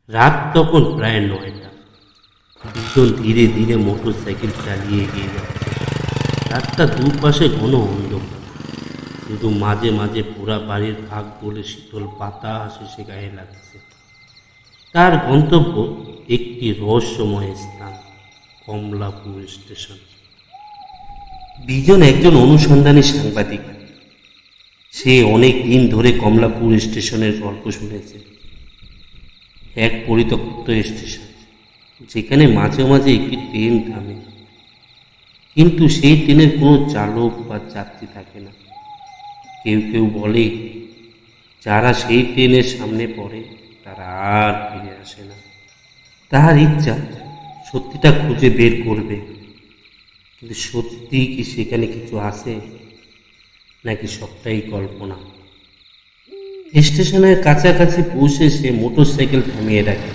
রাত তখন প্রায় ৯টা। বিজন ধীরে ধীরে মোটর সাইকেল চালিয়ে এগিয়ে যাচ্ছে। রাস্তার দুপাশে ঘন অন্ধকার, শুধু মাঝে মাঝে পোড়া বাড়ির ভাগ বলে শীতল বাতাস এসে গায়ে লাগছে। তার গন্তব্য একটি রহস্যময় স্থান, কমলাপুর স্টেশন। বিজন একজন অনুসন্ধানী সাংবাদিক। সে অনেক দিন ধরে কমলাপুর স্টেশনের গল্প শুনেছে। এক পরিত্যক্ত স্টেশন, যেখানে মাঝে মাঝে একটি ট্রেন থামে, কিন্তু সেই ট্রেনের কোনো চালক বা যাত্রী থাকে না। কেউ কেউ বলে, যারা সেই ট্রেনের সামনে পড়ে তারা আর ফিরে আসে না। তার ইচ্ছা সত্যিটা খুঁজে বের করবে, কিন্তু সত্যি কি সেখানে কিছু আছে, নাকি সবটাই কল্পনা? স্টেশনের কাছাকাছি পৌঁছে সে মোটর সাইকেল থামিয়ে রাখে।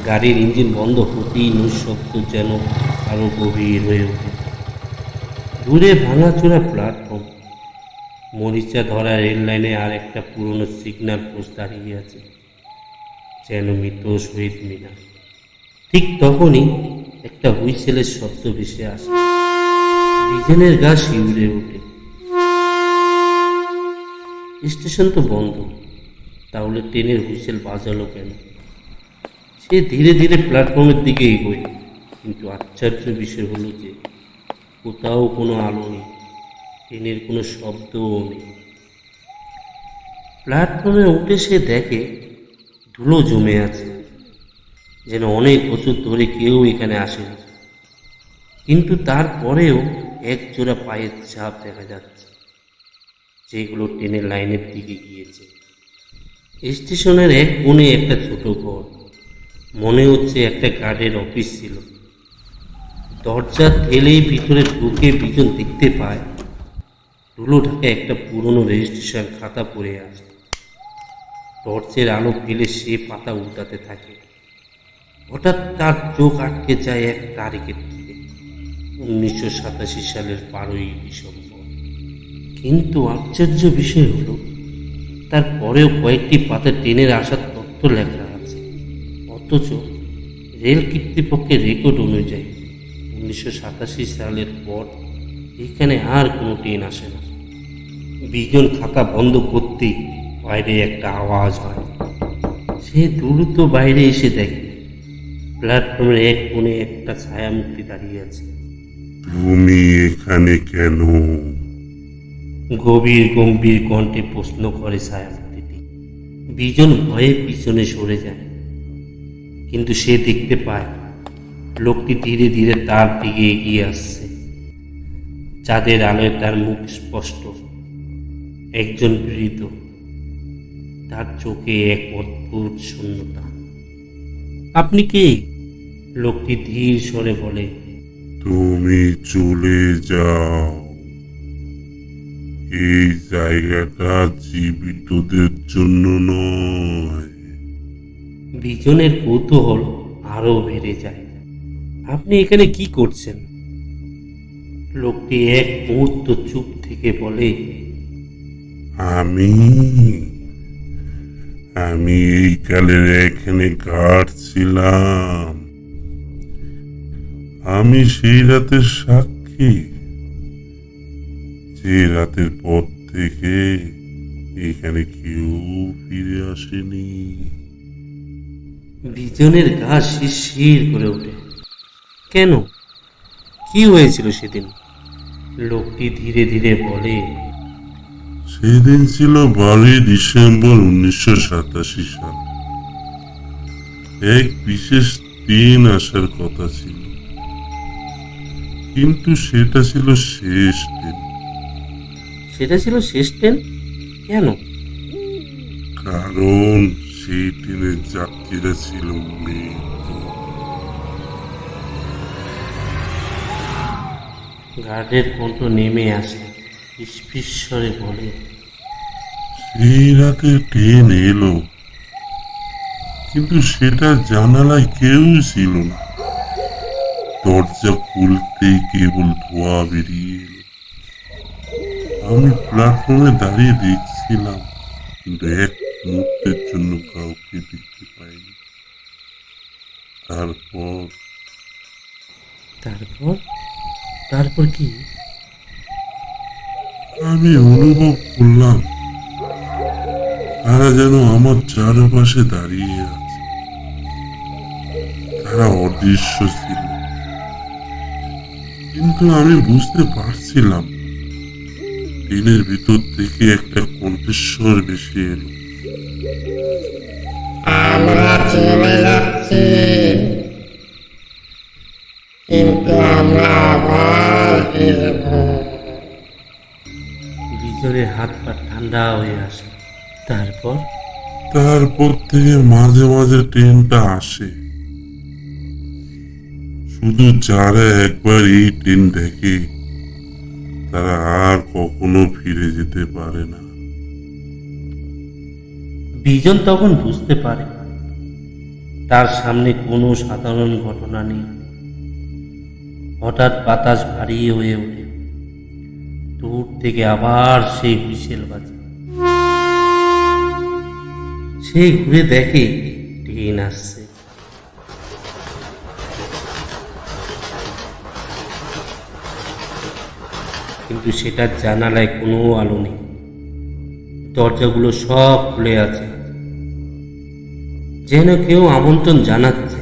গাড়ির ইঞ্জিন বন্ধ হতেই নিঃশব্দ যেন আরো গভীর হয়ে ওঠে। দূরে ভাঙাচোরা প্ল্যাটফর্ম, মরিচা ধরা রেল লাইনে আর একটা পুরনো সিগন্যাল পোস্ট দাঁড়িয়ে আছে, যেন মৃত শহীদ মিনার। ঠিক তখনই একটা হুইসেলের শব্দ ভেসে আসে। বিজনের গা শিউরে ওঠে। স্টেশন তো বন্ধ, তাহলে ট্রেনের হুইসেল বাজালো কেন? সে ধীরে ধীরে প্ল্যাটফর্মের দিকে এগোয়, কিন্তু আশ্চর্য বিষয় হলো যে কোথাও কোনো আলো নেই, ট্রেনের কোনো শব্দও নেই। প্ল্যাটফর্মে উঠে সে দেখে ধুলো জমে আছে, যেন অনেক বছর ধরে কেউ এখানে আসেনি। কিন্তু তারপরেও এক জোড়া পায়ের ছাপ দেখা যাচ্ছে, যেগুলো ট্রেনের লাইনের দিকে গিয়েছে। স্টেশনের এক কোণে একটা ছোট ঘর, মনে হচ্ছে একটা গার্ডের অফিস ছিল। দরজা ঠেলেই ভিতরে ঢুকে বিজন দেখতে পায় ধুলো ঢাকা একটা পুরনো রেজিস্ট্রেশন খাতা পড়ে আছে। টর্চের আলো ফেলে সে পাতা উল্টাতে থাকে। হঠাৎ তার চোখ আটকে যায় এক তারিখের দিকে, 1987 সালের 12ই ডিসেম্বর। কিন্তু আশ্চর্য বিষয় হলো, তারপরেও কয়েকটি পাতা ট্রেনের আসার তথ্য লেখা আছে, অথচ রেল কর্তৃপক্ষের রেকর্ড অনুযায়ী 1987 সালের পর এখানে আর কোনো ট্রেন আসে না। বিজন খাতা বন্ধ করতেই বাইরে একটা আওয়াজ হয়। সে দ্রুত বাইরে এসে দেখে প্ল্যাটফর্মের এক কোণে একটা ছায়ামূর্তি দাঁড়িয়ে আছে। তুমি এখানে কেন? গভীর গম্ভীর কণ্ঠে প্রশ্ন করে ছায়ামূর্তিটি। বিজন ভয়ে পিছনে সরে যায়, কিন্তু সে দেখতে পায় লোকটি ধীরে ধীরে তার দিকে এগিয়ে আসছে। চাঁদের আলোয় তার মুখ স্পষ্ট, একজন বৃদ্ধ, তার চোখে এক অদ্ভুত শূন্যতা। আপনি কে? লোকটি ধীর স্বরে বলে। তুমি চলে যাও, এই জায়গাটা জীবিতদের জন্য নয়। বিজনের কৌতূহল আরো বেড়ে যায়। আপনি এখানে কি করছেন? লোকটি এক মুহূর্ত চুপ থেকে বলে, আমি আমি এই কালের এখানে গার্ড ছিলাম। আমি সেই রাতের সাক্ষী, যে রাতের পর থেকে এখানে কেউ ফিরে আসেনি। বিজনের গা শিরশির করে ওঠে। কেন? কি হয়েছিল সেদিন? লোকটি ধীরে ধীরে বলে, সেদিন ছিল 12ই ডিসেম্বর 1987 সাল। এক বিশেষ দিন আসার কথা ছিল, কিন্তু সেটা ছিল শেষ দিন। সেটা ছিল শেষ ট্রেন? কেন? কারণ সেই ট্রেনের যাত্রীরা ছিল মৃত। গার্ডের কণ্ঠ নেমে আসে, ফিসফিস বলে, সেই রাতে ট্রেন এলো, কিন্তু সেটা জানালায় কেউ ছিল না। দরজা খুলতেই কেবল ধোঁয়া বেরিয়ে এলো। আমি প্ল্যাটফর্মে দাঁড়িয়ে দেখছিলাম, কিন্তু এক মুহূর্তের জন্য কাউকে দেখতে পাইনি। তারপর তারপর তারপর কি? আমি অনুভব করলাম তারা যেন আমার চারপাশে দাঁড়িয়ে আছে। তারা অদৃশ্য ছিল, কিন্তু আমি বুঝতে পারছিলাম ট্রেনের ভিতর থেকে একটা কণ্ঠস্বর ভেসে এলো। আমরা চলে যাচ্ছি, কিন্তু আমরা আবার ফিরব। বিজনের হাত পা ঠান্ডা হয়ে আসে। তারপর থেকে মাঝে মাঝে ট্রেনটা আসে, শুধু যারা একবার এই ট্রেন দেখে তারা আর কখনো ফিরে যেতে পারে না। বিজন তখন বুঝতে পারে তার সামনে কোনো সাধারণ ঘটনা নেই। হঠাৎ বাতাস ভারী হয়ে ওঠে, দূর থেকে আবার সেই হুইসেল বাজে। সে ঘুরে দেখে ট্রেন আসছে। কিন্তু সেটার জানালায় কোনো আলো নেই, দরজাগুলো সব খুলে আছে, যেন কেউ আমন্ত্রণ জানাচ্ছে।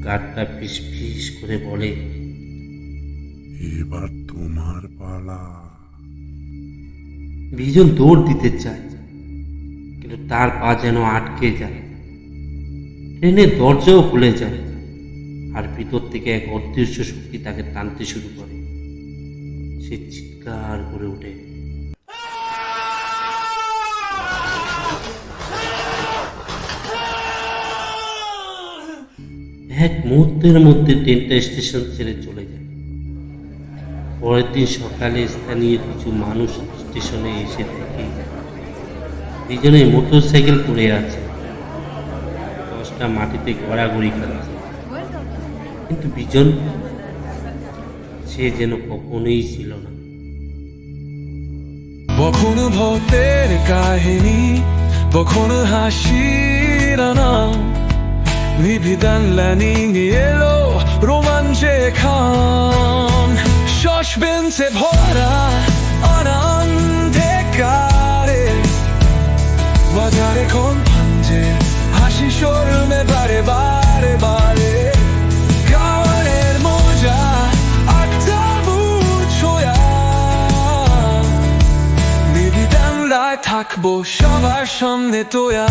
গার্ডটা ফিস ফিস করে বলে, এবার তোমার পালা। বিজন দৌড় দিতে চায়, কিন্তু তার পা যেন আটকে যায়। ট্রেনের দরজাও খুলে যায়, আর ভিতর থেকে এক অদৃশ্য শক্তি তাকে টানতে শুরু করে। সে চিৎকার করে ওঠে, এক মুহূর্তের মধ্যে ট্রেনটা স্টেশন ছেড়ে চলে যায়। পরের দিন সকালে স্থানীয় কিছু মানুষ স্টেশনে এসে দেখে দুজনেই মোটর সাইকেল পড়ে আছে, 10টা মাটিতে গড়াগড়ি খাচ্ছে। কিন্তু বিজন, সে যেন কখনোই ছিল না। কখনো ভূতের কাহিনী, কখনো হাসির নাম, নিভিদান ল্যানিং এলো রোমাঞ্চে খান। সসপেন্সে ভরা অনন্ধকারে, বাজারে কোন ভাঙছে হাসি শোরুমে বারে বারে বারে। গাওয়ারের মজা একটা বুট ছোঁয়া, নিভিদান রায় থাকবো সবার সামনে তোয়া।